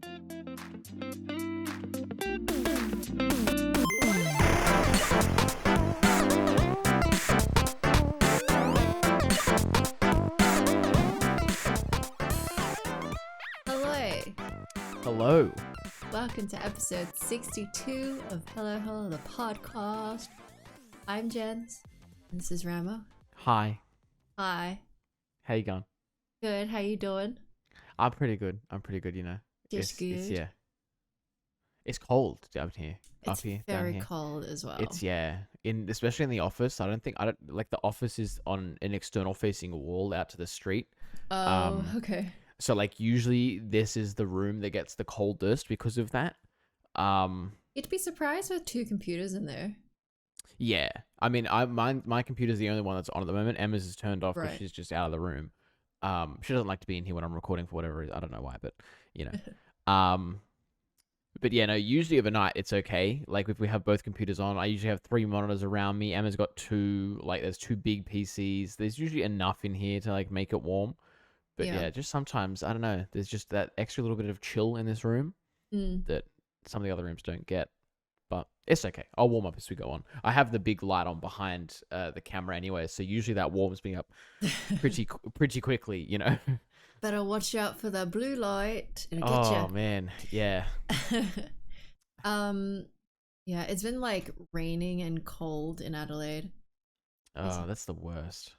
Hello. Hello. Welcome to episode 62 of Hello Hello the podcast. I'm Jenz, and this is Raammo. Hi. Hi. How you going? Good. How you doing? I'm pretty good, you know. Just good. It's yeah. It's cold down here. It's up here. very down here. cold as well. It's especially in the office. I don't like the office is on an external facing wall out to the street. Oh, okay. So like usually this is the room that gets the coldest because of that. You'd be surprised with two computers in there. Yeah. I mean, my computer's the only one that's on at the moment. Emma's is turned off because she's just out of the room. She doesn't like to be in here when I'm recording for whatever reason. I don't know why, but you know. But yeah, no, usually overnight it's okay. Like if we have both computers on, I usually have 3 monitors around me. Emma's got 2, like there's 2 big PCs. There's usually enough in here to like make it warm. But yeah, just sometimes, I don't know, there's just that extra little bit of chill in this room that some of the other rooms don't get. But it's okay. I'll warm up as we go on. I have the big light on behind the camera anyway, so usually that warms me up pretty quickly, you know. Better watch out for the blue light. It'll get Oh man, yeah. Yeah, it's been like raining and cold in Adelaide. Oh, that's the worst.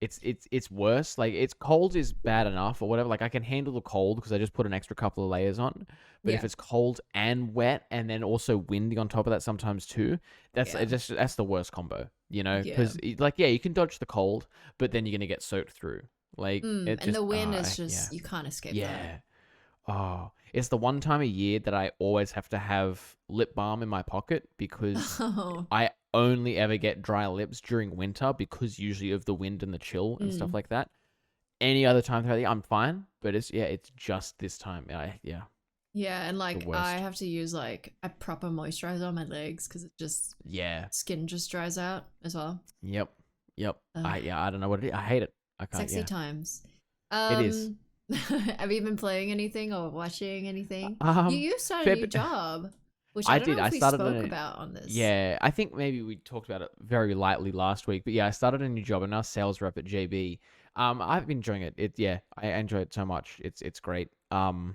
It's worse. Like it's cold is bad enough or whatever. Like I can handle the cold because I just put an extra couple of layers on. But if it's cold and wet and then also windy on top of that sometimes too, that's the worst combo. You know, because you can dodge the cold, but then you're gonna get soaked through. Like and the wind is just you can't escape that. Oh, it's the one time a year that I always have to have lip balm in my pocket because I only ever get dry lips during winter because usually of the wind and the chill and stuff like that. Any other time throughout the year, I'm fine, but it's just this time. Yeah, and like I have to use like a proper moisturizer on my legs because it just skin just dries out as well. Yep. I don't know what it is. I hate it. I can't. Sexy times. It is. Have you been playing anything or watching anything? You started a new job, which I don't know if we spoke about on this. Yeah, I think maybe we talked about it very lightly last week. But yeah, I started a new job. I'm now sales rep at JB. I've been enjoying it. I enjoy it so much. It's great. You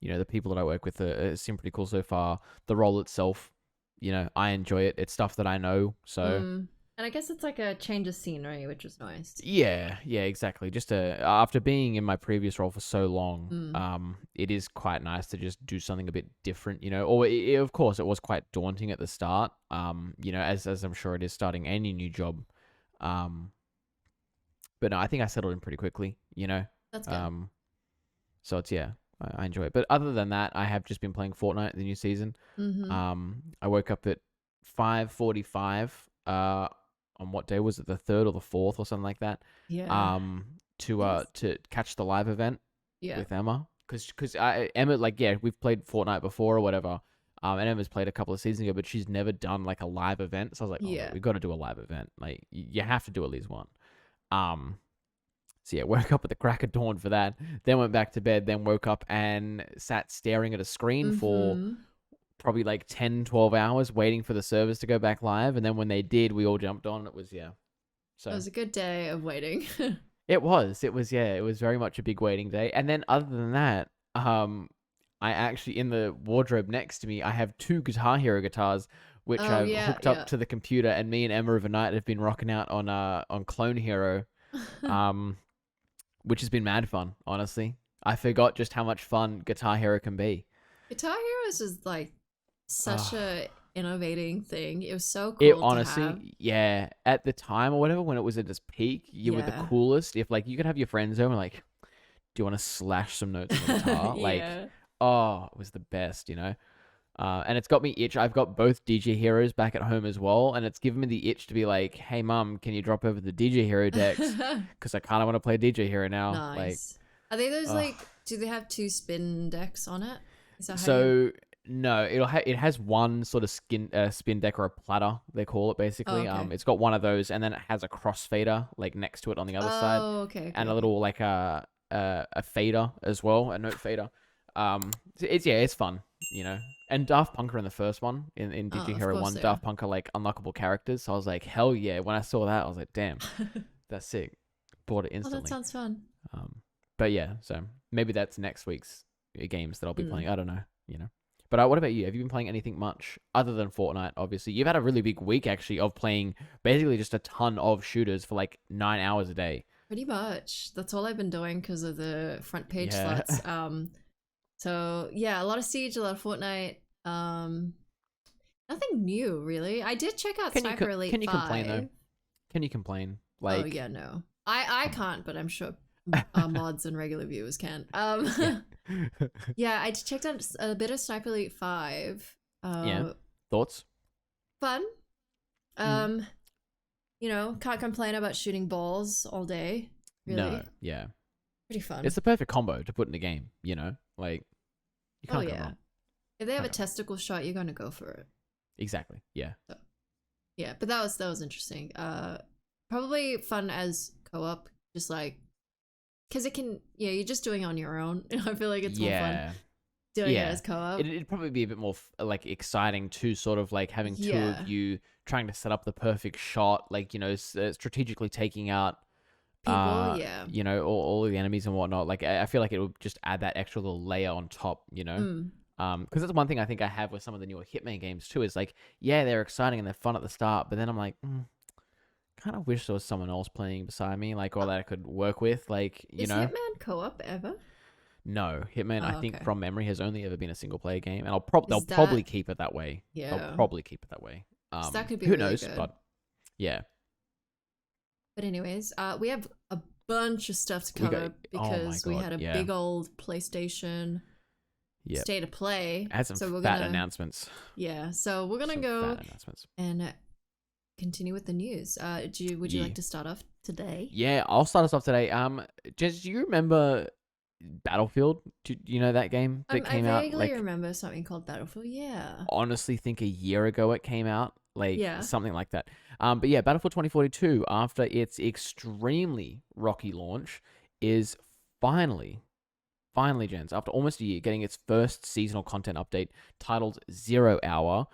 know, the people that I work with seem pretty cool so far. The role itself, you know, I enjoy it. It's stuff that I know. So. And I guess it's like a change of scenery, which is nice. Yeah, exactly. Just after being in my previous role for so long, it is quite nice to just do something a bit different, you know. Or of course, it was quite daunting at the start, you know, as I'm sure it is starting any new job. But no, I think I settled in pretty quickly, you know. That's good. So it's I enjoy it. But other than that, I have just been playing Fortnite, the new season. I woke up at 5:45. On what day was it? The 3rd or the 4th or something like that. Yeah. To catch the live event with Emma, because Emma, like, we've played Fortnite before or whatever. And Emma's played a couple of seasons ago, but she's never done like a live event. So I was like, we got to do a live event. Like you have to do at least one. So woke up at the crack of dawn for that. Then went back to bed. Then woke up and sat staring at a screen for probably like 10, 12 hours waiting for the servers to go back live. And then when they did, we all jumped on. It was, So it was a good day of waiting. It was very much a big waiting day. And then other than that, I actually, in the wardrobe next to me, I have 2 Guitar Hero guitars, which I've hooked up to the computer, and me and Emma overnight have been rocking out on Clone Hero, which has been mad fun, honestly. I forgot just how much fun Guitar Hero can be. Guitar Hero is just like such a innovating thing. It was so cool. It honestly, at the time or whatever, when it was at its peak, you were the coolest. If like you could have your friends over and like, do you want to slash some notes on the guitar? Like, it was the best, you know. And it's got me itch. I've got both DJ Heroes back at home as well, and it's given me the itch to be like, hey mum, can you drop over the DJ Hero decks? Because I kind of want to play DJ Hero now. Nice. Like, are they those like? Do they have 2 spin decks on it? Is that no, it has one sort of spin deck or a platter, they call it basically. It's got one of those, and then it has a crossfader like next to it on the other side. Okay. And a little like a fader as well, a note fader. It's fun, you know. And Daft Punk are in the first one in Digi Hero 1. Daft Punk are like unlockable characters, so I was like, hell yeah! When I saw that, I was like, damn, that's sick. Bought it instantly. Oh, that sounds fun. But yeah, so maybe that's next week's games that I'll be playing. I don't know, you know. But what about you? Have you been playing anything much other than Fortnite? Obviously, you've had a really big week actually of playing basically just a ton of shooters for like 9 hours a day. Pretty much. That's all I've been doing because of the front page slots. So yeah, a lot of Siege, a lot of Fortnite. Nothing new really. I did check out Sniper Elite 5. Can you complain though? Can you complain? Like, oh yeah, no. I can't, but I'm sure mods and regular viewers can. Yeah, I checked out a bit of Sniper Elite 5. Yeah. Thoughts? Fun. You know, can't complain about shooting balls all day. Really. No, yeah. Pretty fun. It's the perfect combo to put in a game, you know? Like, you can't go wrong. If they have a testicle shot, you're going to go for it. Exactly, yeah. So, yeah, but that was interesting. Probably fun as co-op, just like, because it can, you're just doing it on your own. I feel like it's more fun doing it as co-op. It'd probably be a bit more like exciting to sort of like having two of you trying to set up the perfect shot, like, you know, strategically taking out people, you know, all the enemies and whatnot. Like, I feel like it would just add that extra little layer on top, you know. Because that's one thing I think I have with some of the newer Hitman games too, is like, yeah, they're exciting and they're fun at the start, but then I'm like, kind of wish there was someone else playing beside me, like, or that I could work with, like, you know. Is Hitman co-op ever? No, Hitman, I think from memory has only ever been a single player game, and they'll probably keep it that way. Yeah, they'll probably keep it that way. So that could be who really knows, good. but yeah. But anyways, we have a bunch of stuff to cover because we had a big old PlayStation state of play. Had some fat announcements. Yeah, so we're gonna go and continue with the news. Would you like to start off today? Yeah, I'll start us off today. Jenz, do you remember Battlefield? Do you know that game that came out? I vaguely remember something called Battlefield. Yeah. Honestly, think a year ago it came out, like something like that. But yeah, Battlefield 2042, after its extremely rocky launch, is finally, Jenz, after almost a year, getting its first seasonal content update titled 0 Hour.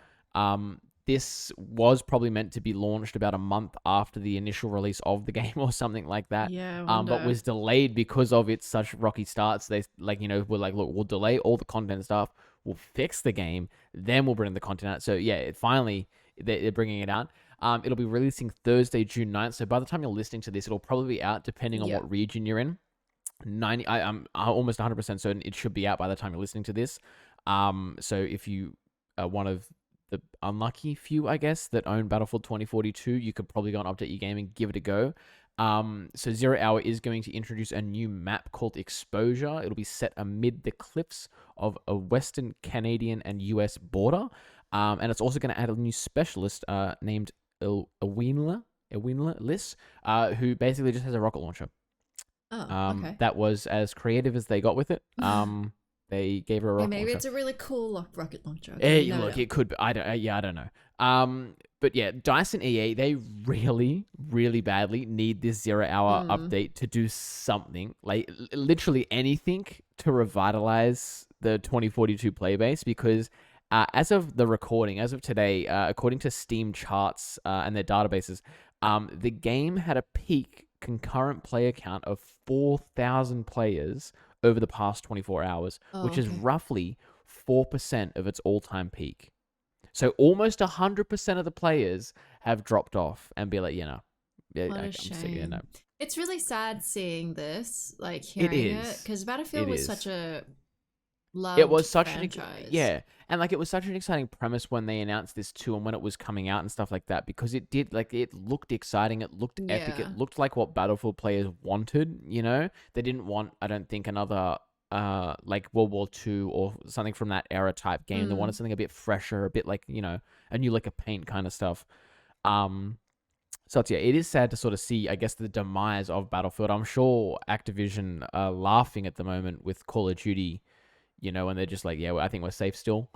This was probably meant to be launched about a month after the initial release of the game or something like that. Yeah, but was delayed because of its such rocky starts. They were like, look, we'll delay all the content stuff. We'll fix the game. Then we'll bring the content out. So yeah, finally they're bringing it out. It'll be releasing Thursday, June 9th. So by the time you're listening to this, it'll probably be out depending on what region you're in. I'm almost 100% certain it should be out by the time you're listening to this. So if you are one of the unlucky few, I guess, that own Battlefield 2042, you could probably go and update your game and give it a go. So 0 Hour is going to introduce a new map called Exposure. It'll be set amid the cliffs of a Western Canadian and US border. And it's also going to add a new specialist named Awinla Liss, who basically just has a rocket launcher. Okay. That was as creative as they got with it. They gave her a rocket launcher. Maybe it's a really cool rocket launcher. It could be. I don't know. But yeah, DICE and EA, they really, really badly need this 0 Hour update to do something, like literally anything to revitalize the 2042 player base, because as of the recording, as of today, according to Steam charts and their databases, the game had a peak concurrent player count of 4,000 players over the past 24 hours, which is roughly 4% of its all-time peak. So almost 100% of the players have dropped off and be like, I'm sick, It's really sad seeing this, like hearing it, because Battlefield was such a loved franchise. And like it was such an exciting premise when they announced this too, and when it was coming out and stuff like that, because it looked exciting, it looked epic, it looked like what Battlefield players wanted. They didn't want, I don't think, another like World War II or something from that era type game. They wanted something a bit fresher, a bit like, a new lick of paint kind of stuff. So it is sad to sort of see, I guess, the demise of Battlefield. I'm sure Activision are laughing at the moment with Call of Duty, and they're just like, I think we're safe still.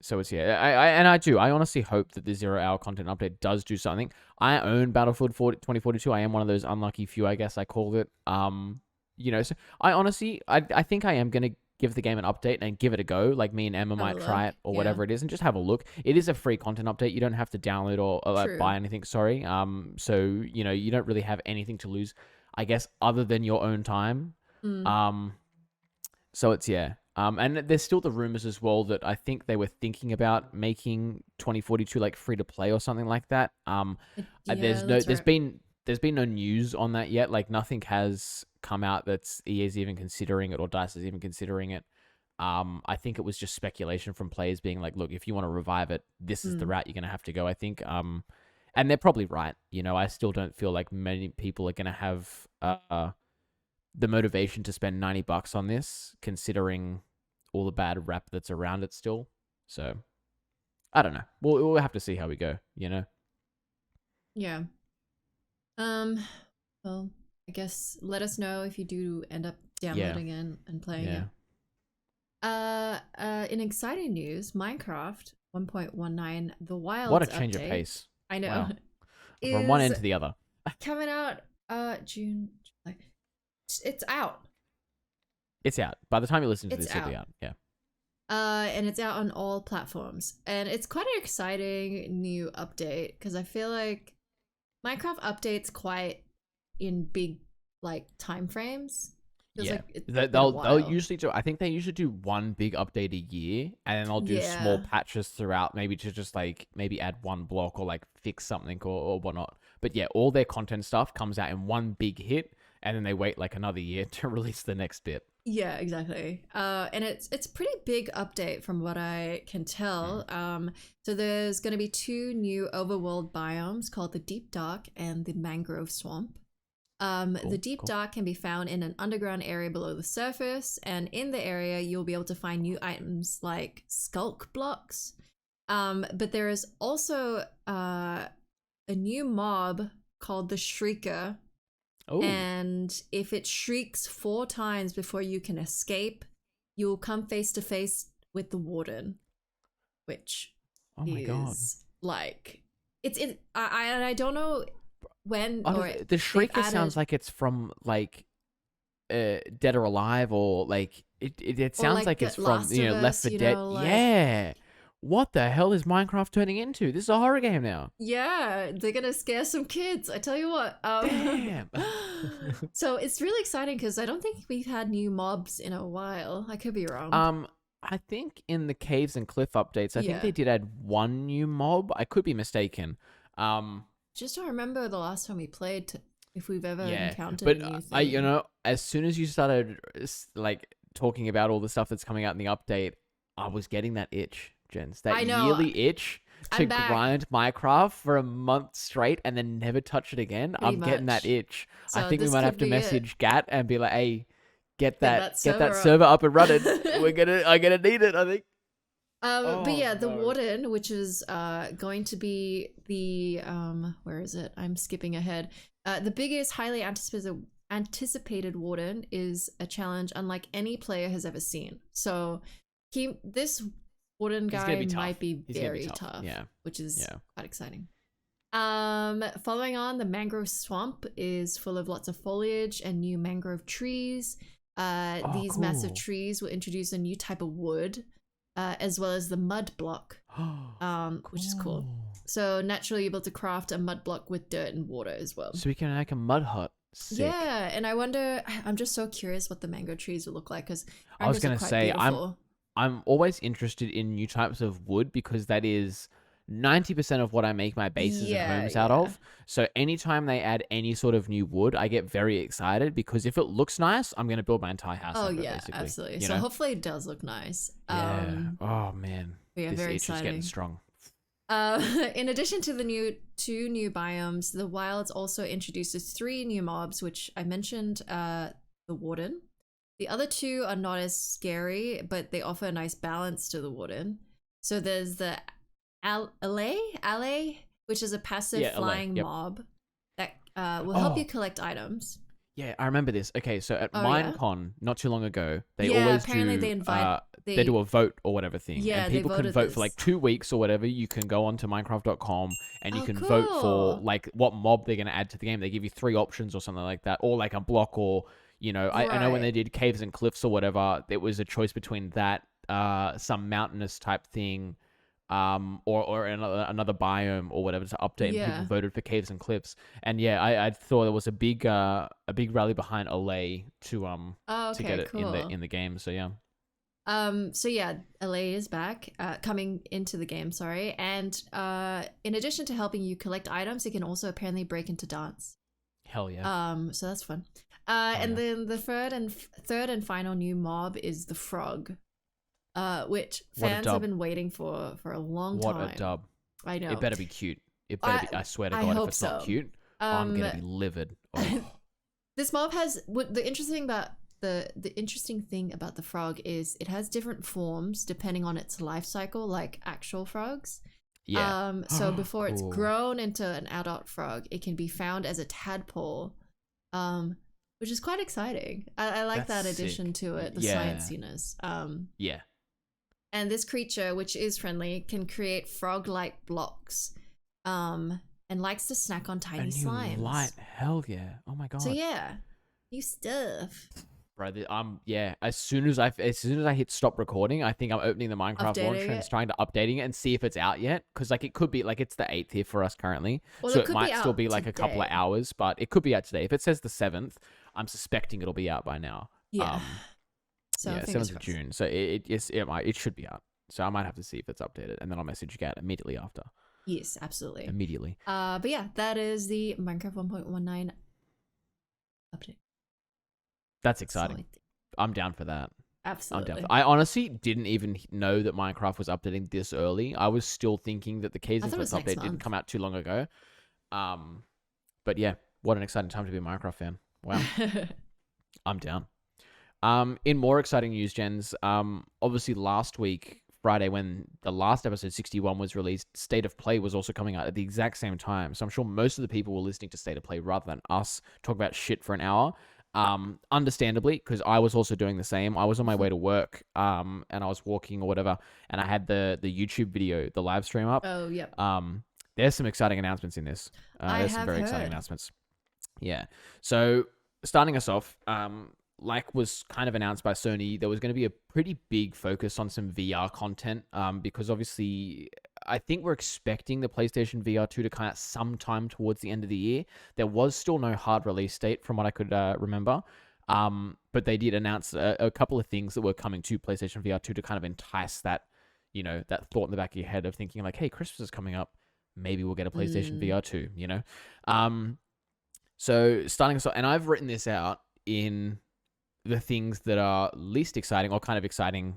So it's I honestly hope that the 0 hour content update does do something. I own Battlefield 2042. I am one of those unlucky few, I guess I called it. So I honestly, I think I am gonna give the game an update and give it a go. Like me and Emma might try it or whatever it is, and just have a look. It is a free content update. You don't have to download or like, buy anything. Sorry. So you don't really have anything to lose, I guess, other than your own time. So it's and there's still the rumors as well that I think they were thinking about making 2042 like free to play or something like that. There's been no news on that yet. Like nothing has come out that's EA's even considering it or DICE is even considering it. I think it was just speculation from players being like, look, if you want to revive it, this is the route you're going to have to go, I think. And they're probably right. I still don't feel like many people are going to have the motivation to spend $90 on this, considering all the bad rap that's around it still. So, I don't know. We'll have to see how we go, Yeah. Well, I guess let us know if you do end up downloading it and playing it. In exciting news, Minecraft 1.19, the Wilds What a change update, of pace. I know. Wow. From one end to the other. Coming out June, July. It's out. It's out. By the time you listen to this, it'll be out. Yeah. And it's out on all platforms. And it's quite an exciting new update because I feel like Minecraft updates quite in big like time frames. Like they'll usually do. I think they usually do one big update a year, and then they'll do small patches throughout, maybe to just like maybe add one block or like fix something or whatnot. But yeah, all their content stuff comes out in one big hit, and then they wait like another year to release the next bit. Yeah, exactly. And it's a pretty big update from what I can tell. So there's going to be 2 new overworld biomes called the Deep Dark and the Mangrove Swamp. The Deep Dark can be found in an underground area below the surface, and in the area you'll be able to find new items like skulk blocks. But there is also a new mob called the Shrieker. Oh. And if it shrieks 4 times before you can escape, you'll come face to face with the Warden, which is like I don't know when the Shrieker sounds like it's from like Dead or Alive, or like it sounds like it's from Left 4 Dead. Yeah. What the hell is Minecraft turning into? This is a horror game now. Yeah, they're gonna scare some kids. I tell you what. Damn. So it's really exciting because I don't think we've had new mobs in a while. I could be wrong. I think in the Caves and Cliff updates, I think they did add 1 new mob. I could be mistaken. Just don't remember the last time we played if we've ever encountered a new thing. As soon as you started like talking about all the stuff that's coming out in the update, I was getting that itch. Jenz, that yearly itch to grind Minecraft for a month straight and then never touch it again. I'm getting that itch. So I think we might have to message Gat and be like, "Hey, get that server up and running. I'm gonna need it, I think." But yeah, the Warden, which is going to be the where is it? I'm skipping ahead. The biggest, highly anticipated Warden is a challenge unlike any player has ever seen. So this Warden guy might be very tough, which is quite exciting. Following on, the Mangrove Swamp is full of lots of foliage and new mangrove trees. These massive trees will introduce a new type of wood, as well as the mud block, which is cool. So naturally, you're able to craft a mud block with dirt and water as well. So we can make a mud hut. Sick. Yeah, and I wonder. I'm just so curious what the mango trees will look like because I was gonna say I'm always interested in new types of wood because that is 90% of what I make my bases and homes out of. So anytime they add any sort of new wood, I get very excited because if it looks nice, I'm going to build my entire house. Oh, yeah, basically. Absolutely. So hopefully it does look nice. Yeah. Oh, man. Yeah, this very itch exciting. is getting strong. In addition to the 2 new biomes, the Wilds also introduces 3 new mobs, which I mentioned, the Warden. The other 2 are not as scary, but they offer a nice balance to the Warden. So there's the Alley, which is a passive flying mob that will help you collect items. Yeah, I remember this. Okay, so at Minecon not too long ago, they always apparently do. they they do a vote or whatever thing. Yeah, and people can vote for like 2 weeks or whatever. You can go onto Minecraft.com and you can vote for like what mob they're going to add to the game. They give you 3 options or something like that, or like a block, or I know when they did caves and cliffs or whatever, it was a choice between that, some mountainous type thing, or another biome or whatever to update. And people voted for caves and cliffs, and I thought there was a big rally behind LA to get it in the game. So yeah. LA is back, coming into the game. Sorry, and in addition to helping you collect items, it can also apparently break into dance. Hell yeah. So that's fun. And then the third and final new mob is the frog. Which fans have been waiting for a long time. What a dub. I know. It better be cute. It better be, I swear to God, if it's not cute, I'm going to be livid. Oh. This mob has, the interesting thing about the frog is it has different forms depending on its life cycle, like actual frogs. Yeah. So before it's grown into an adult frog, it can be found as a tadpole, which is quite exciting. I like that addition to it, the scienciness. Yeah. And this creature, which is friendly, can create frog-like blocks, and likes to snack on tiny slimes. Hell yeah! Oh my God. So yeah, new stuff. Bro, as soon as I hit stop recording, I think I'm opening the Minecraft launcher and trying to updating it and see if it's out yet. Because like it could be like it's the 8th here for us currently, so it might still be like a couple of hours, but it could be out today. If it says the 7th, I'm suspecting it'll be out by now. Yeah. So 7th of June. So it should be out. So I might have to see if it's updated, and then I'll message you out immediately after. Yes, absolutely. Immediately. But yeah, that is the Minecraft 1.19 update. That's exciting. I'm down for that. Absolutely. I honestly didn't even know that Minecraft was updating this early. I was still thinking that the Caves and Cliffs update didn't come out too long ago. But yeah, what an exciting time to be a Minecraft fan. Wow. I'm down. In more exciting news, Jens, obviously last week, Friday, when the last episode 61 was released, State of Play was also coming out at the exact same time. So I'm sure most of the people were listening to State of Play rather than us talk about shit for an hour. Understandably, because I was also doing the same. I was on my way to work, and I was walking or whatever, and I had the YouTube video, the live stream up. Oh, yep. There's some exciting announcements in this. There's some very exciting announcements. Yeah. So starting us off, like was kind of announced by Sony, there was going to be a pretty big focus on some VR content, because obviously I think we're expecting the PlayStation VR 2 to come out sometime towards the end of the year. There was still no hard release date from what I could remember, but they did announce a couple of things that were coming to PlayStation VR 2 to kind of entice that, that thought in the back of your head of thinking like, hey, Christmas is coming up, maybe we'll get a PlayStation VR 2, So starting us off, and I've written this out in the things that are least exciting or kind of exciting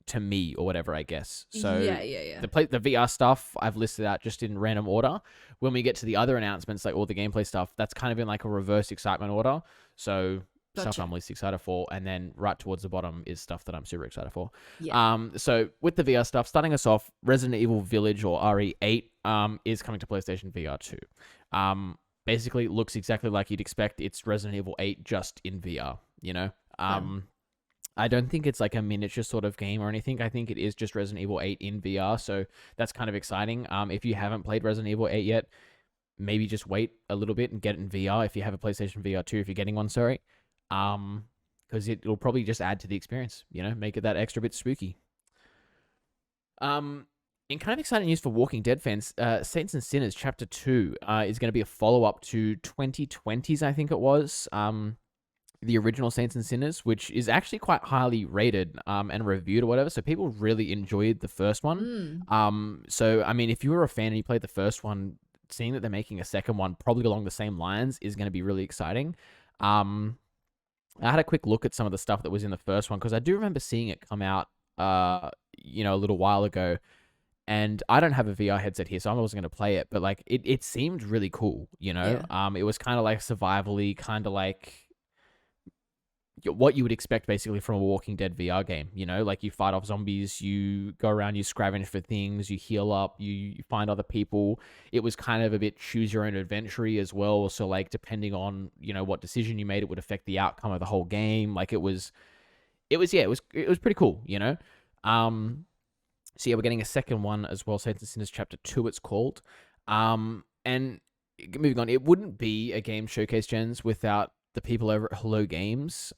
to me or whatever, I guess. So the VR stuff I've listed out just in random order. When we get to the other announcements, like all the gameplay stuff, that's kind of in like a reverse excitement order. So stuff I'm least excited for, and then right towards the bottom is stuff that I'm super excited for. So with the VR stuff, starting us off, Resident Evil Village or RE8 is coming to PlayStation VR 2. Basically looks exactly like you'd expect. It's Resident Evil 8 just in VR, I don't think it's like a miniature sort of game or anything. I think it is just Resident Evil 8 in VR, so that's kind of exciting. If you haven't played Resident Evil 8 yet, maybe just wait a little bit and get it in VR if you have a PlayStation VR 2, if you're getting one, sorry. Because it'll probably just add to the experience, make it that extra bit spooky. In kind of exciting news for Walking Dead fans, Saints and Sinners Chapter 2 is going to be a follow-up to 2020's, I think it was, the original Saints and Sinners, which is actually quite highly rated and reviewed or whatever, so people really enjoyed the first one. So, I mean, if you were a fan and you played the first one, seeing that they're making a second one probably along the same lines is going to be really exciting. I had a quick look at some of the stuff that was in the first one, because I do remember seeing it come out, a little while ago. And I don't have a VR headset here, so I wasn't going to play it. But like, it seemed really cool, It was kind of like survival-y, kind of like what you would expect basically from a Walking Dead VR game. Like you fight off zombies, you go around, you scavenge for things, you heal up, you find other people. It was kind of a bit choose your own adventure-y as well. So like, depending on what decision you made, it would affect the outcome of the whole game. Like it was pretty cool. So yeah, we're getting a second one as well. Saints and Sinners Chapter 2, it's called. And moving on, it wouldn't be a game showcase, Jens, without the people over at Hello Games,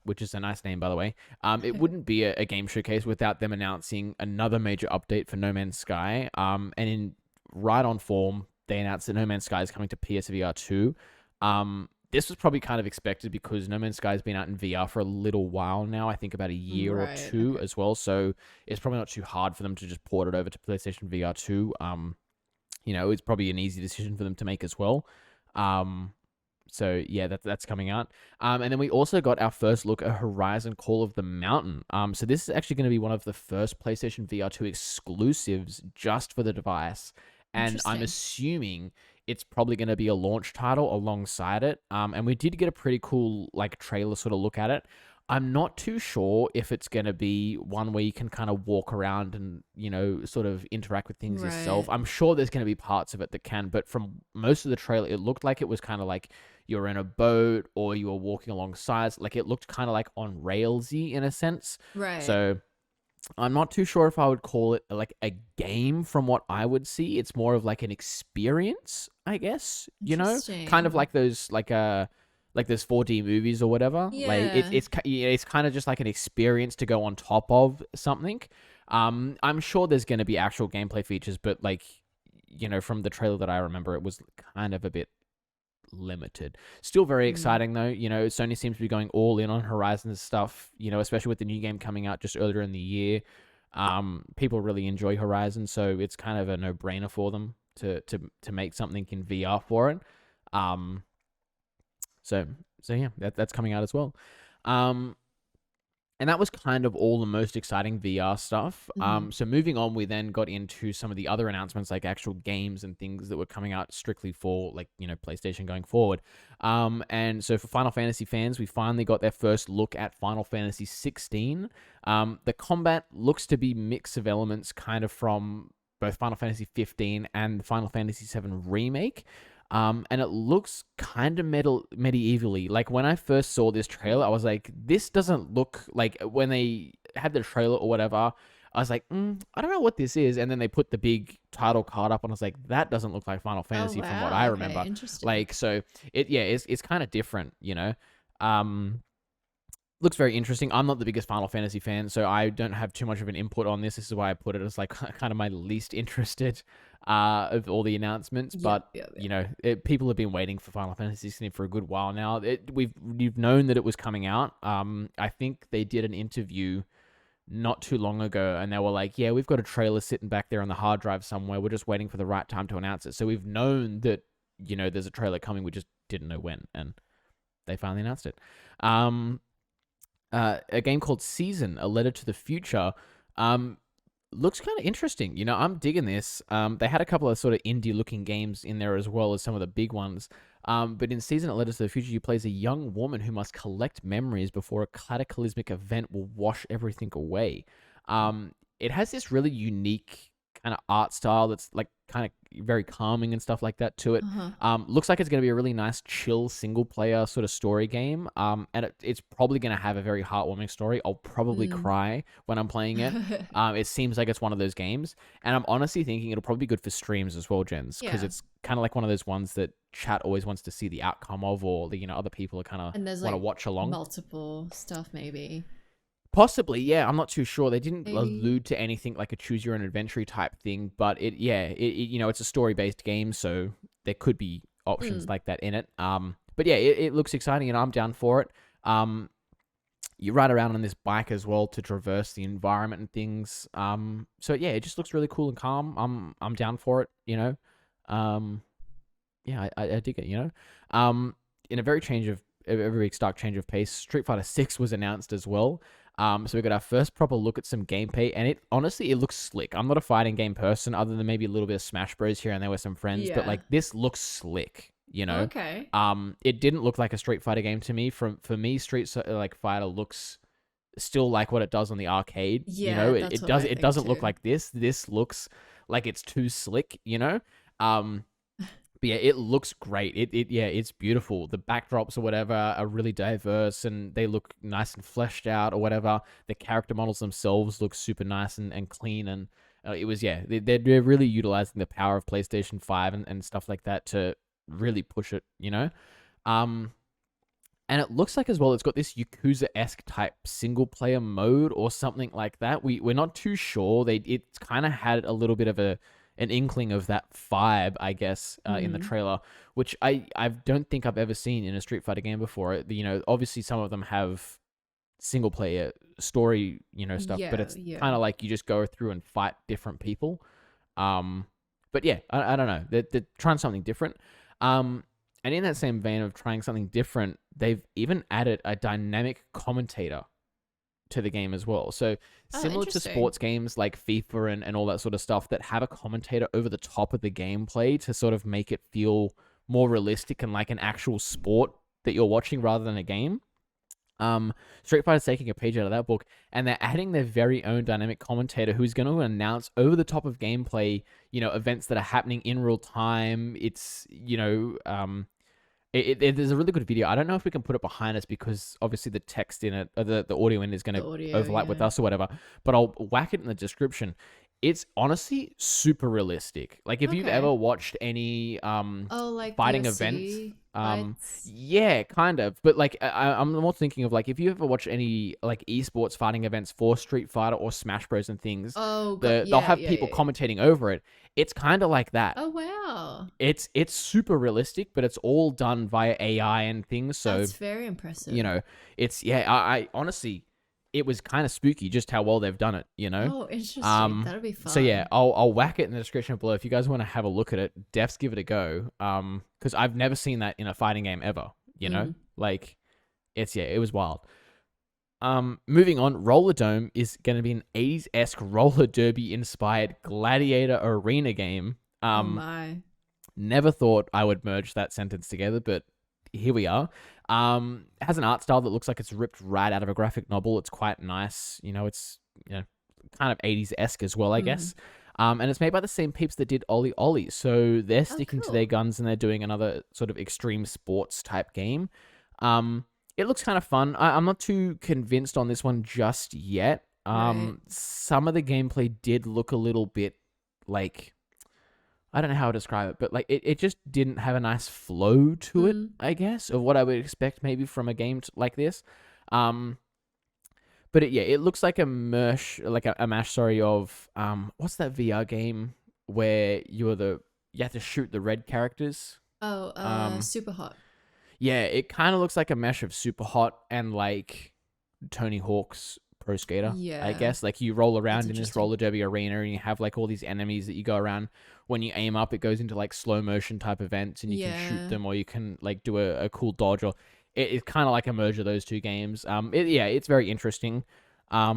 which is a nice name, by the way. It wouldn't be a game showcase without them announcing another major update for No Man's Sky. And in right on form, they announced that No Man's Sky is coming to PSVR 2. This was probably kind of expected because No Man's Sky has been out in VR for a little while now. I think about a year or two as well. So it's probably not too hard for them to just port it over to PlayStation VR 2. It's probably an easy decision for them to make as well. So yeah, that's coming out. And then we also got our first look at Horizon Call of the Mountain. So this is actually going to be one of the first PlayStation VR 2 exclusives just for the device. And I'm assuming it's probably going to be a launch title alongside it. And we did get a pretty cool trailer sort of look at it. I'm not too sure if it's going to be one where you can kind of walk around and, sort of interact with things yourself. I'm sure there's going to be parts of it that can, but from most of the trailer, it looked like it was kind of like you're in a boat or you were walking alongside. Like it looked kind of like on railsy in a sense. Right. So I'm not too sure if I would call it like a game from what I would see. It's more of like an experience, I guess, kind of like those, like those 4D movies or whatever. Yeah. Like it's kind of just like an experience to go on top of something. I'm sure there's going to be actual gameplay features, but from the trailer that I remember, it was kind of a bit limited. Still very exciting though. Sony seems to be going all in on Horizon stuff, especially with the new game coming out just earlier in the year. People really enjoy Horizon, so it's kind of a no-brainer for them to make something in VR for it. So yeah, that's coming out as well. And that was kind of all the most exciting VR stuff. So moving on, we then got into some of the other announcements, like actual games and things that were coming out strictly for PlayStation going forward. And so for Final Fantasy fans, we finally got their first look at Final Fantasy 16. The combat looks to be mix of elements kind of from both Final Fantasy 15 and the Final Fantasy 7 remake. And it looks kind of medievally. Like when I first saw this trailer, I was like, this doesn't look like, when they had the trailer or whatever, I was like, I don't know what this is. And then they put the big title card up and I was like, that doesn't look like Final Fantasy from what I remember. Interesting. So it's kind of different, looks very interesting. I'm not the biggest Final Fantasy fan, so I don't have too much of an input on this. This is why I put it as kind of my least interested of all the announcements. But people have been waiting for Final Fantasy 16 for a good while now. We've known that it was coming out. I think they did an interview not too long ago, and they were like, "Yeah, we've got a trailer sitting back there on the hard drive somewhere. We're just waiting for the right time to announce it." So we've known that there's a trailer coming. We just didn't know when, and they finally announced it. A game called Season, A Letter to the Future, looks kind of interesting. I'm digging this. They had a couple of sort of indie-looking games in there as well as some of the big ones. But in Season, A Letter to the Future, you play as a young woman who must collect memories before a cataclysmic event will wash everything away. It has this really unique kind of art style that's kind of very calming and stuff like that to it. Looks like it's going to be a really nice, chill, single-player sort of story game. And it's probably going to have a very heartwarming story. I'll probably cry when I'm playing it. It seems like it's one of those games. And I'm honestly thinking it'll probably be good for streams as well, Jens, because it's kind of like one of those ones that chat always wants to see the outcome of, or other people are kind of want to watch along. Multiple stuff, maybe. Possibly, yeah. I'm not too sure. They didn't allude to anything like a choose your own adventure type thing, but it's a story-based game, so there could be options like that in it. But yeah, it looks exciting, and I'm down for it. You ride around on this bike as well to traverse the environment and things. So yeah, it just looks really cool and calm. I'm down for it. I dig it. In a very stark change of pace, Street Fighter 6 was announced as well. So we got our first proper look at some gameplay, and it looks slick. I'm not a fighting game person, other than maybe a little bit of Smash Bros here and there with some friends, but this looks slick. Okay. It didn't look like a Street Fighter game to me. For me, Street Fighter looks still like what it does on the arcade. Yeah, it doesn't look like this. This looks like it's too slick. But yeah, it looks great. It's beautiful. The backdrops or whatever are really diverse and they look nice and fleshed out or whatever. The character models themselves look super nice and clean. And it was, yeah, they're really utilizing the power of PlayStation 5 and stuff like that to really push it, you know? And it looks like as well, it's got this Yakuza-esque type single player mode or something like that. We're not too sure. It's kind of had a little bit of an inkling of that vibe, I guess, in the trailer, which I don't think I've ever seen in a Street Fighter game before. You know, obviously some of them have single player story, you know, stuff, but it's kind of like you just go through and fight different people. But yeah, I don't know. They're trying something different. And in that same vein of trying something different, they've even added a dynamic commentator to the game as well. So similar to sports games like FIFA and all that sort of stuff that have a commentator over the top of the gameplay to sort of make it feel more realistic and like an actual sport that you're watching rather than a game. Street Fighter's taking a page out of that book, and they're adding their very own dynamic commentator who's going to announce over the top of gameplay, you know, events that are happening in real time. It's, you know, there's a really good video. I don't know if we can put it behind us because obviously the text in it, or the audio in it is going to overlap with us or whatever, but I'll whack it in the description. It's honestly super realistic. Like if you've ever watched any like fighting UFC events, yeah, kind of. But like I'm more thinking of like if you ever watch any like esports fighting events for Street Fighter or Smash Bros and things, they'll have people commentating over it. It's kind of like that. Oh wow! It's super realistic, but it's all done via AI and things. So that's very impressive. You know, it's I honestly, it was kind of spooky just how well they've done it. You know. Oh, interesting. That'll be fun. So yeah, I'll whack it in the description below if you guys want to have a look at it. Defs give it a go. Because I've never seen that in a fighting game ever. You know, like it was wild. Moving on, Roller Dome is going to be an 80s-esque roller derby inspired gladiator arena game. Oh my. Never thought I would merge that sentence together, but here we are. It has an art style that looks like it's ripped right out of a graphic novel. It's quite nice. You know, it's, you know, kind of 80s-esque as well, I guess. And it's made by the same peeps that did Ollie Ollie. So they're sticking to their guns and they're doing another sort of extreme sports type game. It looks kind of fun. I'm not too convinced on this one just yet. Some of the gameplay did look a little bit like, I don't know how to describe it, but like it just didn't have a nice flow to it, I guess, of what I would expect maybe from a game like this. But it looks like a mash, of what's that VR game where you have to shoot the red characters? Super Hot. Yeah, it kind of looks like a mesh of Super Hot and like Tony Hawk's Pro Skater. Yeah, I guess like you roll around in this roller derby arena and you have like all these enemies that you go around. When you aim up, it goes into like slow motion type events and you can shoot them or you can like do a cool dodge or it's kind of like a merge of those two games. It's very interesting. I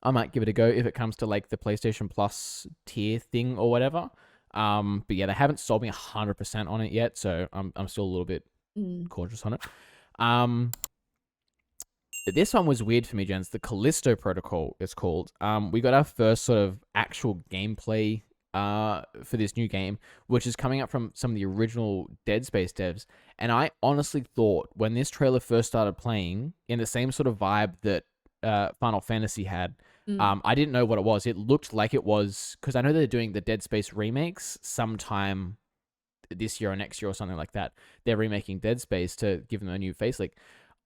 might give it a go if it comes to like the PlayStation Plus tier thing or whatever. But yeah, they haven't sold me 100% on it yet, so I'm still a little bit cautious on it. This one was weird for me, Jenz. The Callisto Protocol is called. We got our first sort of actual gameplay for this new game, which is coming up from some of the original Dead Space devs. And I honestly thought when this trailer first started playing, in the same sort of vibe that Final Fantasy had, I didn't know what it was. It looked like it was, because I know they're doing the Dead Space remakes sometime this year or next year or something like that. They're remaking Dead Space to give them a new face. Like,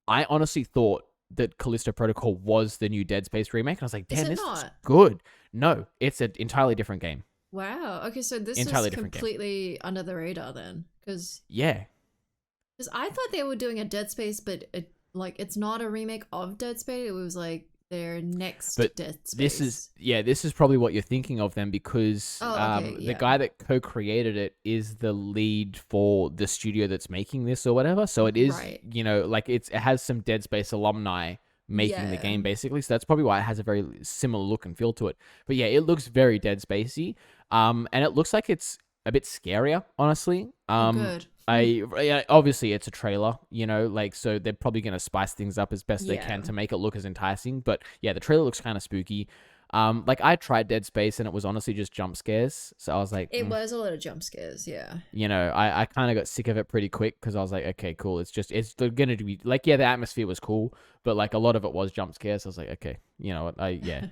I honestly thought that Callisto Protocol was the new Dead Space remake. And I was like, damn, this is good. No, it's an entirely different game. Wow. Okay, so this is completely under the radar then. Because I thought they were doing a Dead Space, but it's not a remake of Dead Space. It was like their next Dead Space. This is probably what you're thinking of then, because the guy that co-created it is the lead for the studio that's making this or whatever. So it is, you know, like it has some Dead Space alumni making the game basically. So that's probably why it has a very similar look and feel to it. But yeah, it looks very Dead Spacey. And it looks like it's a bit scarier, honestly. Good. Obviously it's a trailer, you know, like, so they're probably going to spice things up as best they can to make it look as enticing. But yeah, the trailer looks kind of spooky. Like I tried Dead Space and it was honestly just jump scares. So I was like, it was a lot of jump scares. Yeah. You know, I kind of got sick of it pretty quick because I was like, okay, cool. It's going to be like, yeah, the atmosphere was cool, but like a lot of it was jump scares. So I was like, okay, you know what? Yeah.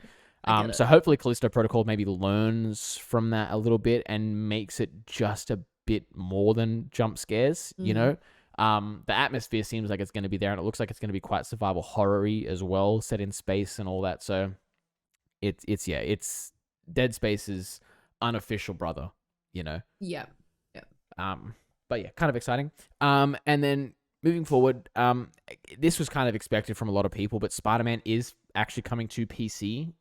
So hopefully Callisto Protocol maybe learns from that a little bit and makes it just a bit more than jump scares, you know? The atmosphere seems like it's going to be there and it looks like it's going to be quite survival horror-y as well, set in space and all that. So it's Dead Space's unofficial brother, you know? Yeah. But yeah, kind of exciting. And then moving forward, this was kind of expected from a lot of people, but Spider-Man is actually coming to PC.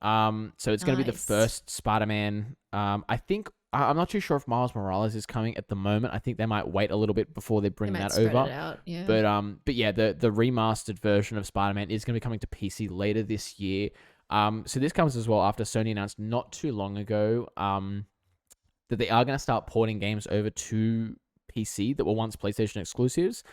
So it's going to be the first Spider-Man. I think I'm not too sure if Miles Morales is coming at the moment. I think they might wait a little bit before they bring that over. It out, yeah. But yeah, the remastered version of Spider-Man is going to be coming to PC later this year. So this comes as well after Sony announced not too long ago that they are going to start porting games over to PC that were once PlayStation exclusives.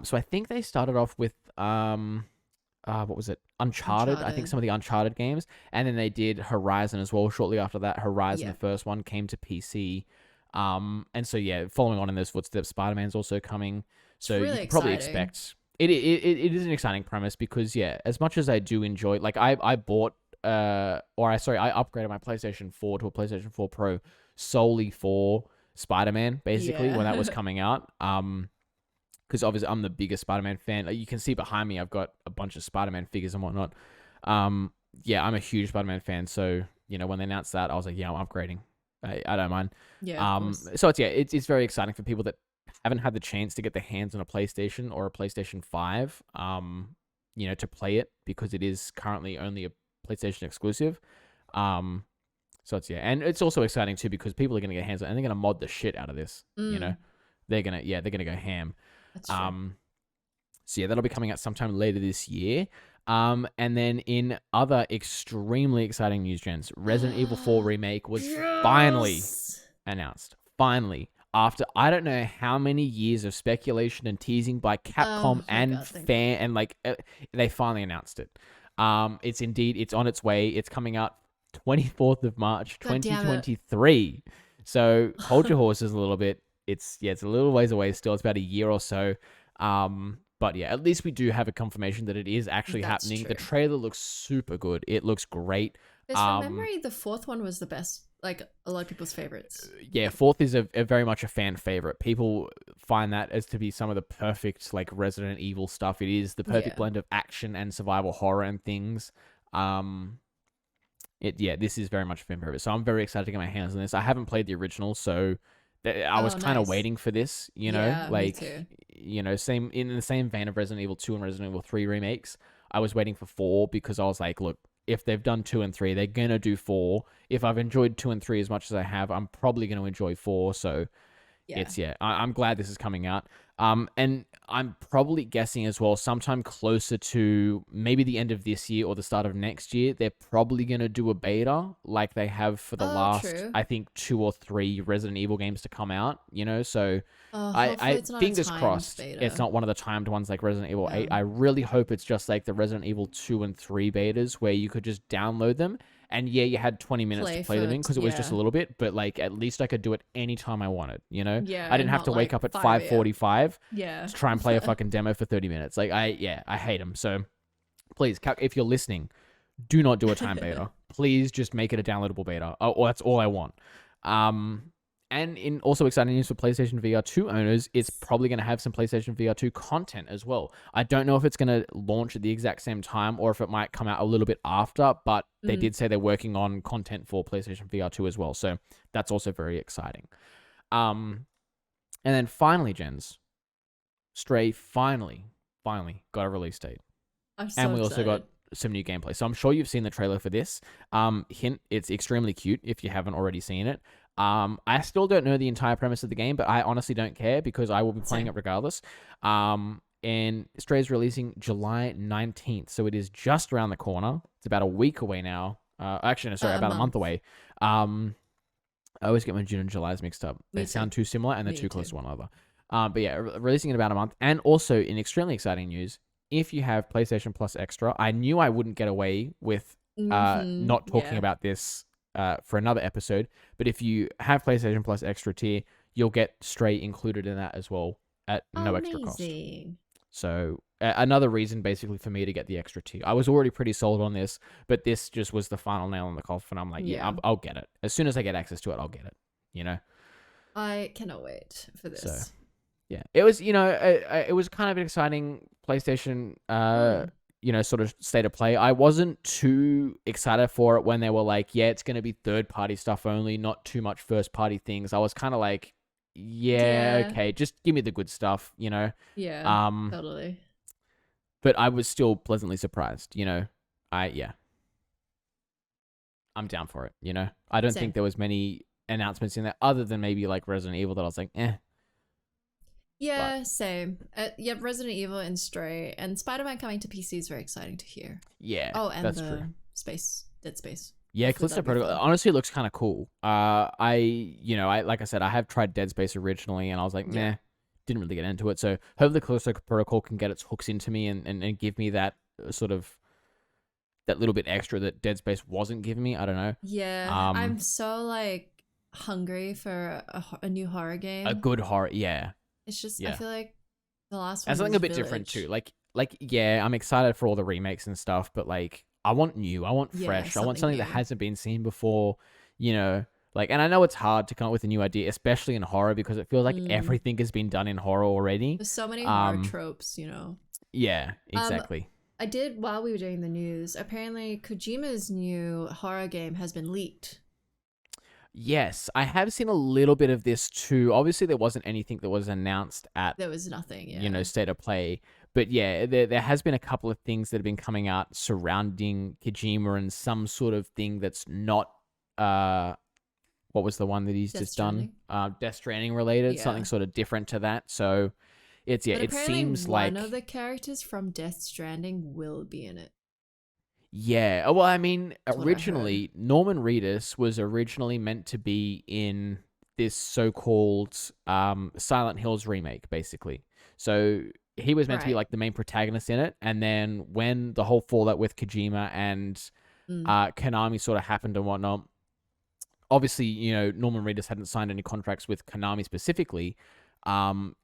So I think they started off with what was it? Uncharted. I think some of the Uncharted games, and then they did Horizon as well. Shortly after that, Horizon, the first one, came to PC. And so yeah, following on in those footsteps, Spider-Man's also coming. So really you can probably expect it is an exciting premise because yeah, as much as I do enjoy, like I upgraded my PlayStation 4 to a PlayStation 4 Pro solely for Spider-Man, basically, when that was coming out. Because obviously I'm the biggest Spider-Man fan. Like you can see behind me, I've got a bunch of Spider-Man figures and whatnot. Yeah, I'm a huge Spider-Man fan. So, you know, when they announced that, I was like, yeah, I'm upgrading. I don't mind. Yeah. So it's very exciting for people that haven't had the chance to get their hands on a PlayStation or a PlayStation 5, you know, to play it because it is currently only a PlayStation exclusive. So and it's also exciting too because people are going to get hands on and they're going to mod the shit out of this. You know, they're gonna go ham. That's true. So yeah, that'll be coming out sometime later this year. And then in other extremely exciting news, Jenz, Resident Evil 4 remake was finally announced. Finally, after I don't know how many years of speculation and teasing by Capcom they finally announced it. It's on its way. It's coming out 24th of March, 2023. So hold your horses a little bit. It's a little ways away still. It's about a year or so. But yeah, at least we do have a confirmation that it is actually happening. True. The trailer looks super good. It looks great. Because from memory, the fourth one was the best. Like a lot of people's favorites. Yeah, fourth is a very much a fan favorite. People find that as to be some of the perfect like Resident Evil stuff. It is the perfect blend of action and survival horror and things. This is very much a fan favorite. So I'm very excited to get my hands on this. I haven't played the original, so I was kind of waiting for this, you know, me too. You know, same in the same vein of Resident Evil 2 and Resident Evil 3 remakes. I was waiting for 4 because I was like, look, if they've done 2 and 3, they're going to do 4. If I've enjoyed 2 and 3 as much as I have, I'm probably going to enjoy 4. So I'm glad this is coming out. And I'm probably guessing as well, sometime closer to maybe the end of this year or the start of next year, they're probably going to do a beta like they have for the last, I think, 2 or 3 Resident Evil games to come out, you know? So I fingers crossed it's not one of the timed ones like Resident Evil 8. I really hope it's just like the Resident Evil 2 and 3 betas where you could just download them. And yeah, you had 20 minutes to play them in because it was just a little bit, but like at least I could do it anytime I wanted, you know? Yeah. I didn't have to wake up at 5:45 to try and play a fucking demo for 30 minutes. Like I hate them. So please, if you're listening, do not do a time beta. Please just make it a downloadable beta. Oh, that's all I want. And in also exciting news for PlayStation VR 2 owners, it's probably going to have some PlayStation VR 2 content as well. I don't know if it's going to launch at the exact same time or if it might come out a little bit after, but they did say they're working on content for PlayStation VR 2 as well. So that's also very exciting. And then finally, Jenz, Stray finally got a release date. And we also got some new gameplay. So I'm sure you've seen the trailer for this. Hint, it's extremely cute if you haven't already seen it. I still don't know the entire premise of the game, but I honestly don't care because I will be playing it regardless. And Stray is releasing July 19th, so it is just around the corner. It's about a week away now. About a month away. I always get my June and July's mixed up. They sound too similar and they're too close to one another. But yeah, releasing in about a month. And also, in extremely exciting news, if you have PlayStation Plus Extra, I knew I wouldn't get away with not talking about this for another episode. But if you have PlayStation Plus Extra tier, you'll get Stray included in that as well at no extra cost. So another reason basically for me to get the extra tier. I was already pretty sold on this, but this just was the final nail in the coffin. I'm like, I'll get it. As soon as I get access to it, I'll get it. You know? I cannot wait for this. So, yeah. It was, it was kind of an exciting PlayStation, sort of state of play. I wasn't too excited for it when they were like, yeah, it's going to be third-party stuff only, not too much first-party things. I was kind of like, okay, just give me the good stuff, Yeah, totally. But I was still pleasantly surprised, I'm down for it, I don't think there was many announcements in there other than maybe like Resident Evil that I was like, Yeah, same. Resident Evil and Stray and Spider-Man coming to PC is very exciting to hear. Yeah. Oh, and that's the true. Dead Space. Yeah, Callisto Protocol honestly looks kind of cool. I like I said, I have tried Dead Space originally, and I was like, nah, didn't really get into it. So hopefully Callisto Protocol can get its hooks into me and give me that sort of that little bit extra that Dead Space wasn't giving me. I don't know. Yeah, I'm so like hungry for a new horror game. A good horror, yeah. It's just I feel like the last one. And something a bit different too. Like I'm excited for all the remakes and stuff, but like I want new, I want fresh, I want something that hasn't been seen before. Like, and I know it's hard to come up with a new idea, especially in horror, because it feels like everything has been done in horror already. There's so many horror tropes, Yeah, exactly. I did while we were doing the news. Apparently, Kojima's new horror game has been leaked. Yes, I have seen a little bit of this too. Obviously, there wasn't anything that was announced at... There was nothing, State of Play. But yeah, there has been a couple of things that have been coming out surrounding Kojima and some sort of thing that's not... what was the one that he's just done? Death Stranding related, something sort of different to that. So it's, it seems like... one of the characters from Death Stranding will be in it. Yeah, well, I mean, originally, Norman Reedus was originally meant to be in this so-called Silent Hills remake, basically. So he was meant to be like the main protagonist in it, and then when the whole fallout with Kojima and Konami sort of happened and whatnot, obviously, Norman Reedus hadn't signed any contracts with Konami specifically.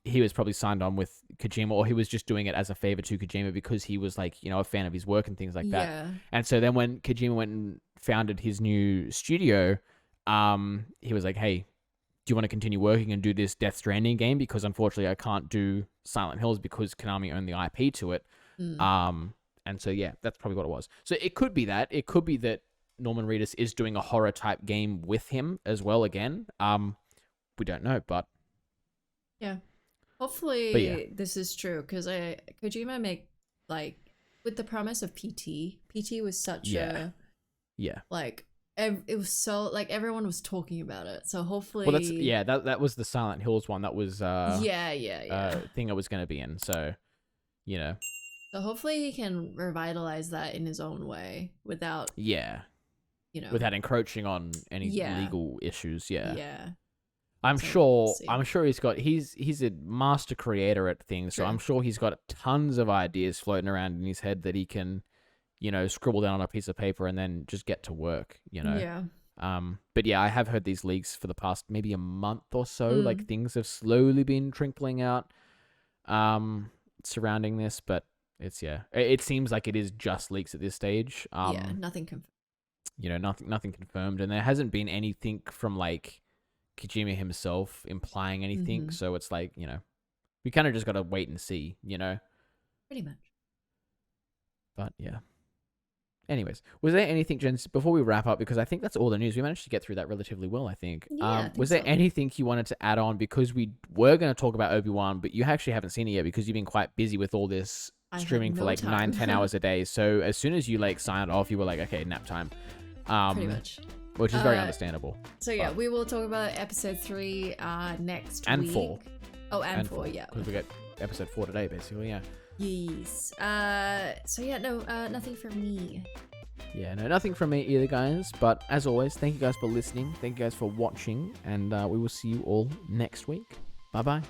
He was probably signed on with Kojima, or he was just doing it as a favor to Kojima because he was like, a fan of his work and things like that. Yeah. And so then when Kojima went and founded his new studio, he was like, hey, do you want to continue working and do this Death Stranding game? Because unfortunately I can't do Silent Hills because Konami owned the IP to it. And so, yeah, that's probably what it was. So it could be that. It could be that Norman Reedus is doing a horror type game with him as well again. We don't know, but... Yeah. Hopefully this is true, because Kojima make, like, with the promise of PT was such a... Yeah. Like, it was so, like, everyone was talking about it. So hopefully... Well, that was the Silent Hills one. That was... Yeah. Thing I was going to be in, so, So hopefully he can revitalize that in his own way without... Yeah. Without encroaching on any legal issues, Yeah. I'm sure he's a master creator at things, so I'm sure he's got tons of ideas floating around in his head that he can, scribble down on a piece of paper and then just get to work, Yeah. But yeah, I have heard these leaks for the past maybe a month or so. Like things have slowly been trickling out surrounding this, but it seems like it is just leaks at this stage. Nothing confirmed. Nothing confirmed, and there hasn't been anything from like Kojima himself implying anything, so it's like, we kind of just got to wait and see, Pretty much. But yeah. Anyways, was there anything, Jenz, before we wrap up, because I think that's all the news, we managed to get through that relatively well, I think. Was there anything you wanted to add on, because we were going to talk about Obi-Wan, but you actually haven't seen it yet because you've been quite busy with all this streaming for like 9-10 hours a day, so as soon as you like signed off, you were like, okay, nap time. Pretty much. Which is very understandable. So yeah, we will talk about episode 3 next week. And 4. Oh, and 4, yeah. Because we get episode 4 today, basically, yeah. Yes. So yeah, no, nothing from me. Yeah, no, nothing from me either, guys. But as always, thank you guys for listening. Thank you guys for watching. And we will see you all next week. Bye-bye.